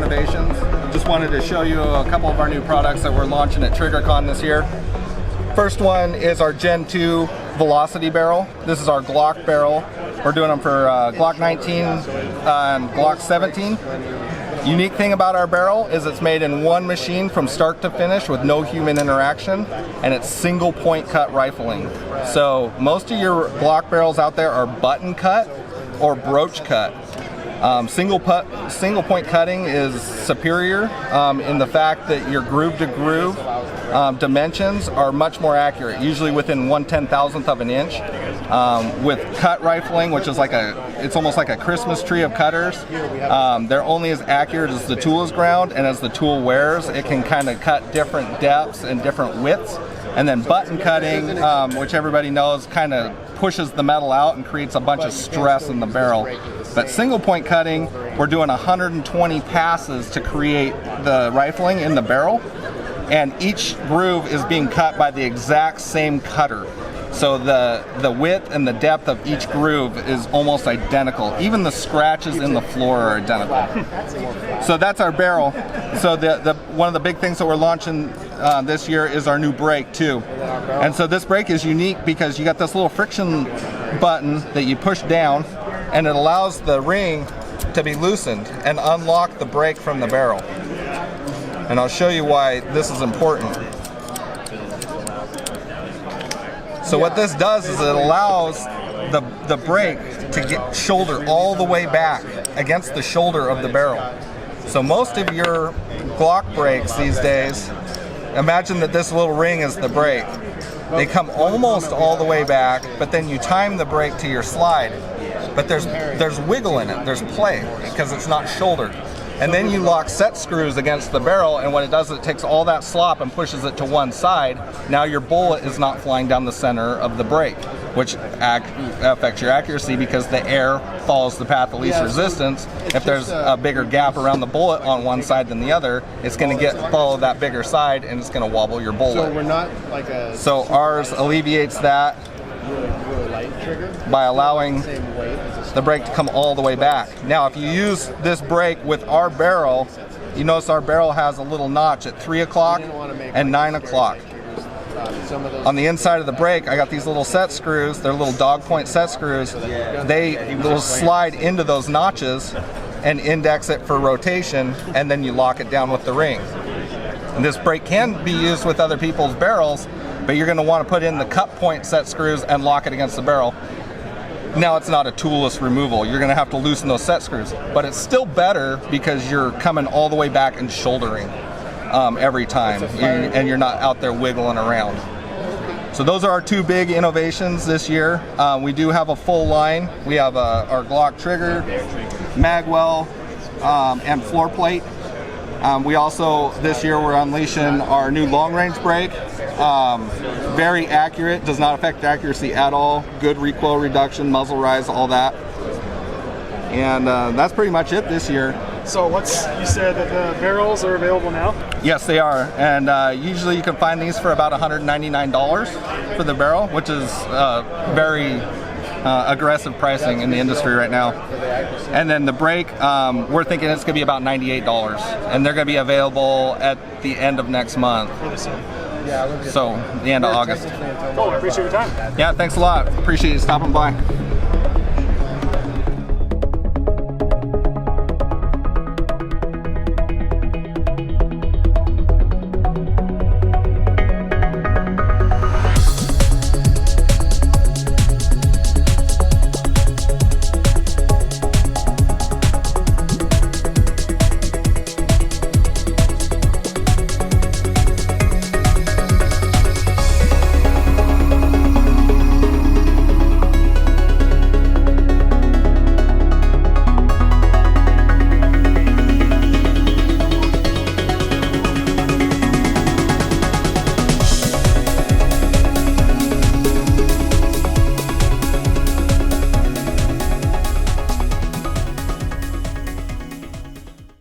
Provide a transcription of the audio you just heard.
innovations. Just wanted to show you a couple of our new products that we're launching at Triggrcon this year. First one is our Gen 2 Velocity barrel. This is our Glock barrel. We're doing them for Glock 19 and Glock 17. Unique thing about our barrel is it's made in one machine from start to finish with no human interaction, and it's single point cut rifling. So most of your Glock barrels out there are button cut or broach cut. Single point cutting is superior in the fact that your groove to groove dimensions are much more accurate, usually within 1/10,000th of an inch. With cut rifling, which is it's almost like a Christmas tree of cutters, they're only as accurate as the tool is ground, and as the tool wears, it can kind of cut different depths and different widths. And then button cutting, which everybody knows, kind of pushes the metal out and creates a bunch of stress in the barrel. But single point cutting, we're doing 120 passes to create the rifling in the barrel, and each groove is being cut by the exact same cutter. So the width and the depth of each groove is almost identical. Even the scratches in the floor are identical. So that's our barrel. So one of the big things that we're launching this year is our new brake too. And so this brake is unique because you got this little friction button that you push down, and it allows the ring to be loosened and unlock the brake from the barrel. And I'll show you why this is important. So what this does is it allows the brake to get shoulder all the way back against the shoulder of the barrel. So most of your Glock brakes these days, imagine that this little ring is the brake. They come almost all the way back, but then you time the brake to your slide. But there's wiggle in it, there's play, because it's not shouldered. And then you lock set screws against the barrel, and what it does is it takes all that slop and pushes it to one side. Now your bullet is not flying down the center of the brake, which affects your accuracy because the air follows the path of least resistance. If there's a bigger gap around the bullet on one side than the other, it's going to follow that bigger side, and it's going to wobble your bullet. So we're not like a... So ours alleviates that really light trigger by allowing the brake to come all the way back. Now, if you use this brake with our barrel, you notice our barrel has a little notch at 3 o'clock and 9 o'clock. On the inside of the brake, I got these little set screws. They're little dog point set screws. They will slide into those notches and index it for rotation, and then you lock it down with the ring. And this brake can be used with other people's barrels, but you're going to want to put in the cut point set screws and lock it against the barrel. Now it's not a toolless removal. You're going to have to loosen those set screws, but it's still better because you're coming all the way back and shouldering every time, and you're not out there wiggling around. So those are our two big innovations this year. We do have a full line. We have our Glock trigger, magwell, and floor plate. We also, this year, we're unleashing our new long-range brake. Very accurate, does not affect accuracy at all. Good recoil reduction, muzzle rise, all that. And that's pretty much it this year. So you said that the barrels are available now? Yes, they are. And usually you can find these for about $199 for the barrel, which is very aggressive pricing in the industry right now. And then the brake, we're thinking it's going to be about $98, and they're going to be available at the end of next month. So the end of August. Cool, I appreciate your time. Yeah, thanks a lot. Appreciate you stopping by.